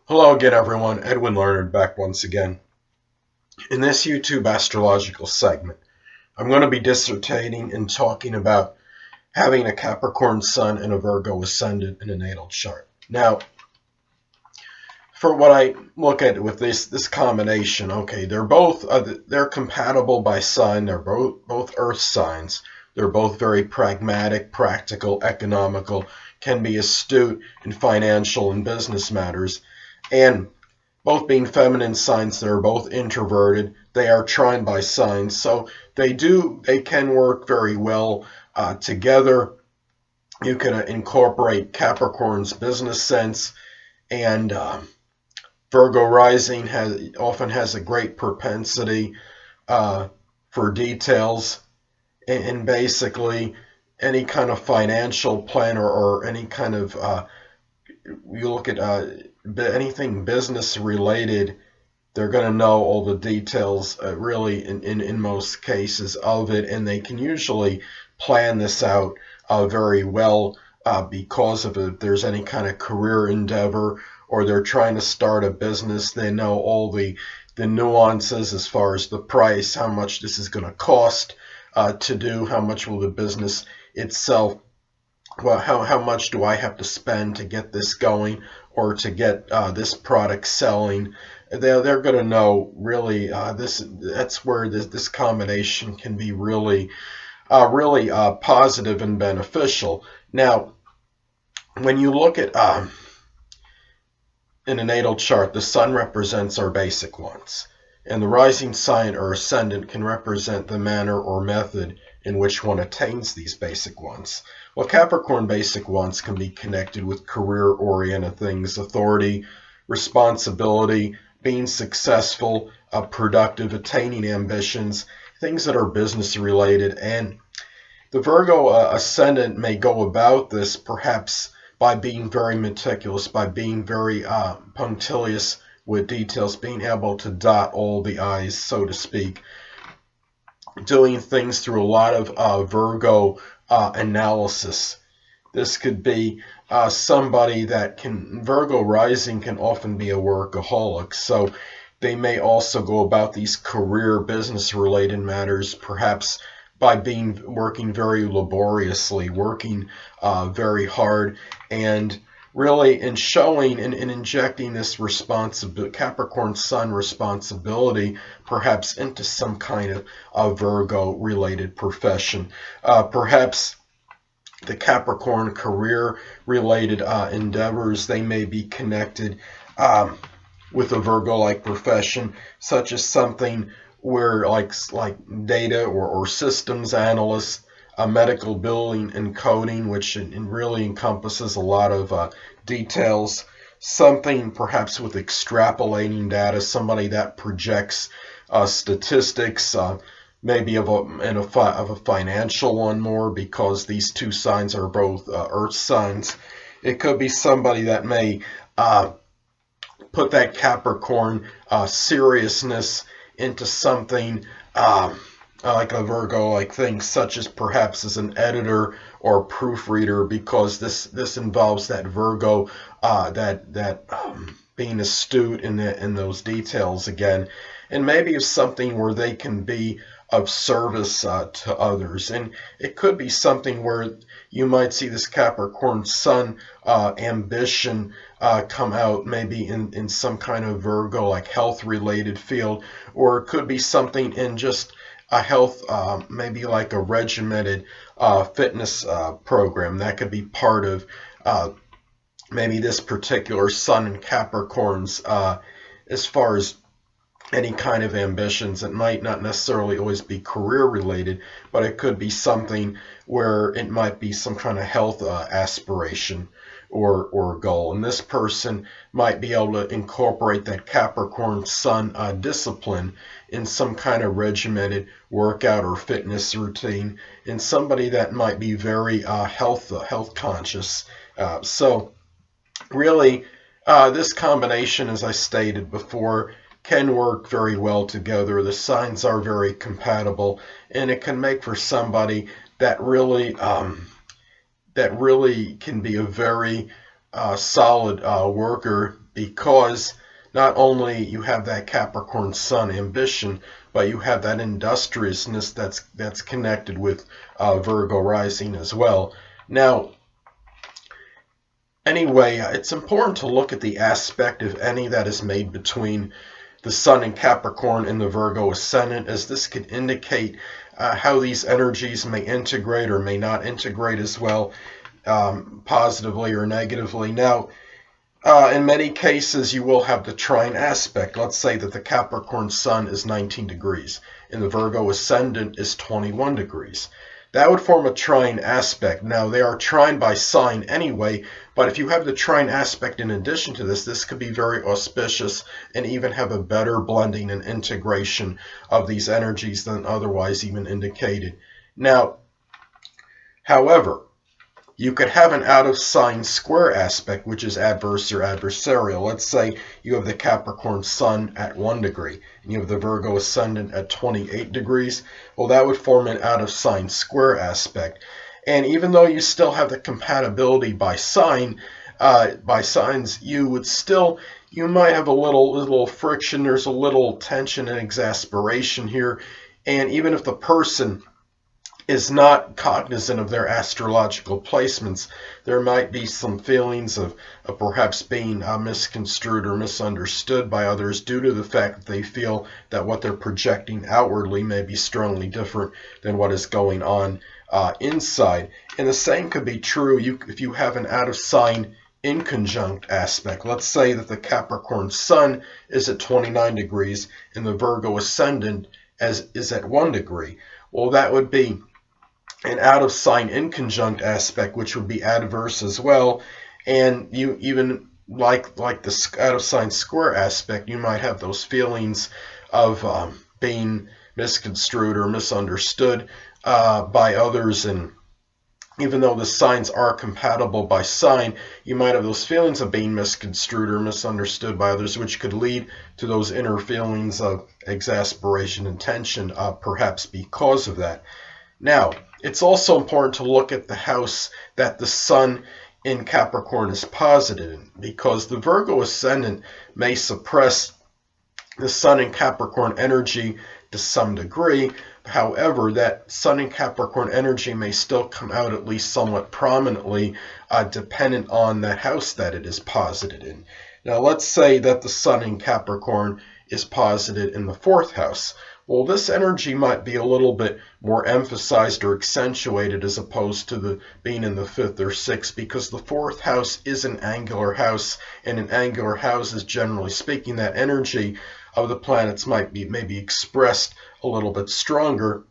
Hello again, everyone. Edwin Learnard back once again. In this YouTube astrological segment, I'm going to be dissertating and talking about having a Capricorn Sun and a Virgo Ascendant in a natal chart. Now, for what I look at with this combination, okay, they're compatible by sign. They're both Earth signs. They're both very pragmatic, practical, economical, can be astute in financial and business matters, and both being feminine signs, they're both introverted. They are trine by signs, so they can work very well together. You can incorporate Capricorn's business sense, and Virgo rising often has a great propensity for details, and basically any kind of financial plan or any kind of you look at anything business related, they're going to know all the details really in most cases of it, and they can usually plan this out very well because of it. If there's any kind of career endeavor or they're trying to start a business, they know all the nuances as far as the price, how much this is going to cost to do, how much will the business itself, well, how much do I have to spend to get this going or to get this product selling. They're going to know really that's where this combination can be really positive and beneficial. Now, when you look at in a natal chart, the sun represents our basic wants, and the rising sign or ascendant can represent the manner or method in which one attains these basic wants. Well, Capricorn basic wants can be connected with career-oriented things, authority, responsibility, being successful, productive, attaining ambitions, things that are business related. And the Virgo ascendant may go about this perhaps by being very meticulous, by being very punctilious with details, being able to dot all the I's, so to speak, doing things through a lot of Virgo analysis. This could be somebody that Virgo rising can often be a workaholic, so they may also go about these career business related matters perhaps by working very laboriously, working very hard, and really in showing and injecting this responsibility, Capricorn Sun responsibility, perhaps into some kind of Virgo related profession. Perhaps the Capricorn career related endeavors, they may be connected with a Virgo-like profession, such as something where like data or systems analysts, medical billing and coding, which really encompasses a lot of details, something perhaps with extrapolating data, somebody that projects statistics, maybe of a financial one more, because these two signs are both earth signs. It could be somebody that may put that Capricorn seriousness into something like a Virgo-like thing, such as perhaps as an editor or proofreader, because this involves that Virgo, being astute in those details again, and maybe it's something where they can be of service to others. And it could be something where you might see this Capricorn Sun ambition come out maybe in some kind of Virgo like health related field, or it could be something in just a health, maybe like a regimented fitness program. That could be part of maybe this particular Sun in Capricorns as far as any kind of ambitions. It might not necessarily always be career related, but it could be something where it might be some kind of health aspiration or goal. And this person might be able to incorporate that Capricorn Sun discipline in some kind of regimented workout or fitness routine, and somebody that might be very health conscious. So really, this combination, as I stated before, can work very well together. The signs are very compatible, and it can make for somebody that really can be a very solid worker, because not only you have that Capricorn Sun ambition, but you have that industriousness that's connected with Virgo rising as well. Now, anyway, it's important to look at the aspect, if any, that is made between the Sun in Capricorn and the Virgo Ascendant, as this could indicate how these energies may integrate or may not integrate as well, positively or negatively. Now, in many cases, you will have the trine aspect. Let's say that the Capricorn Sun is 19 degrees and the Virgo Ascendant is 21 degrees. That would form a trine aspect. Now, they are trine by sign anyway, but if you have the trine aspect in addition to this, this could be very auspicious and even have a better blending and integration of these energies than otherwise even indicated. Now, however, you could have an out-of-sign square aspect, which is adverse or adversarial. Let's say you have the Capricorn Sun at 1 degree, and you have the Virgo Ascendant at 28 degrees. Well, that would form an out-of-sign square aspect. And even though you still have the compatibility by signs, you might have a little friction. There's a little tension and exasperation here. And even if the person is not cognizant of their astrological placements, there might be some feelings of perhaps being misconstrued or misunderstood by others due to the fact that they feel that what they're projecting outwardly may be strongly different than what is going on inside. And the same could be true if you have an out-of-sign inconjunct aspect. Let's say that the Capricorn Sun is at 29 degrees and the Virgo Ascendant is at 1 degree. Well, that would be an out-of-sign inconjunct aspect, which would be adverse as well. And you even like the out-of-sign square aspect, you might have those feelings of being misconstrued or misunderstood by others. And even though the signs are compatible by sign, you might have those feelings of being misconstrued or misunderstood by others, which could lead to those inner feelings of exasperation and tension, perhaps because of that. Now, it's also important to look at the house that the Sun in Capricorn is posited in, because the Virgo Ascendant may suppress the Sun in Capricorn energy to some degree. However, that Sun in Capricorn energy may still come out at least somewhat prominently, dependent on the house that it is posited in. Now, let's say that the Sun in Capricorn is posited in the 4th house. Well, this energy might be a little bit more emphasized or accentuated as opposed to being in the 5th or 6th, because the 4th house is an angular house, and in angular houses, generally speaking, that energy of the planets might be maybe expressed a little bit stronger.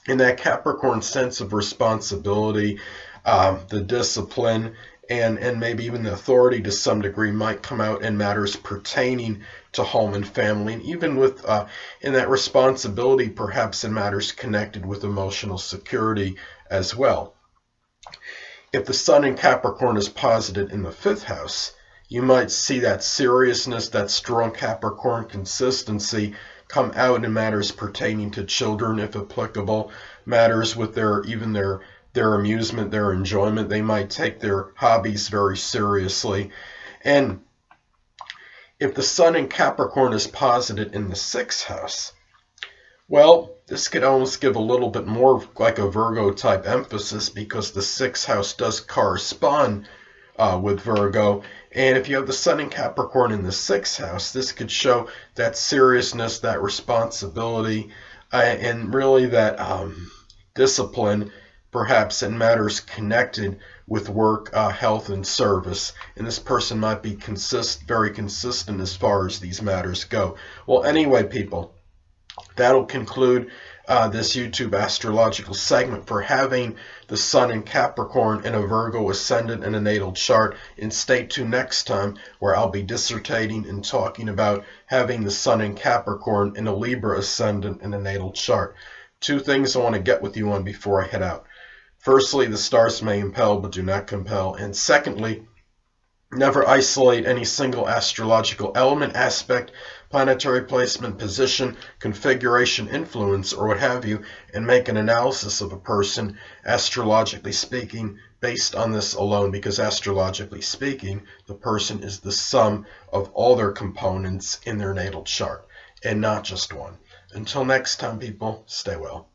In that Capricorn sense of responsibility, the discipline, and maybe even the authority to some degree might come out in matters pertaining to home and family, and even with in that responsibility, perhaps in matters connected with emotional security as well. If the Sun in Capricorn is posited in the 5th house, you might see that seriousness, that strong Capricorn consistency come out in matters pertaining to children, if applicable, matters with their amusement, their enjoyment. They might take their hobbies very seriously. And if the Sun in Capricorn is posited in the 6th house, well, this could almost give a little bit more like a Virgo type emphasis, because the 6th house does correspond with Virgo. And if you have the Sun in Capricorn in the 6th house, this could show that seriousness, that responsibility, and really that discipline, perhaps in matters connected with work, health, and service. And this person might be very consistent as far as these matters go. Well, anyway, people, that'll conclude this YouTube astrological segment for having the Sun in Capricorn in a Virgo Ascendant in a natal chart. And stay tuned next time, where I'll be dissertating and talking about having the Sun in Capricorn in a Libra Ascendant in a natal chart. 2 things I want to get with you on before I head out. Firstly, the stars may impel but do not compel. And secondly, never isolate any single astrological element, aspect, planetary placement, position, configuration, influence, or what have you, and make an analysis of a person, astrologically speaking, based on this alone, because astrologically speaking, the person is the sum of all their components in their natal chart, and not just one. Until next time, people, stay well.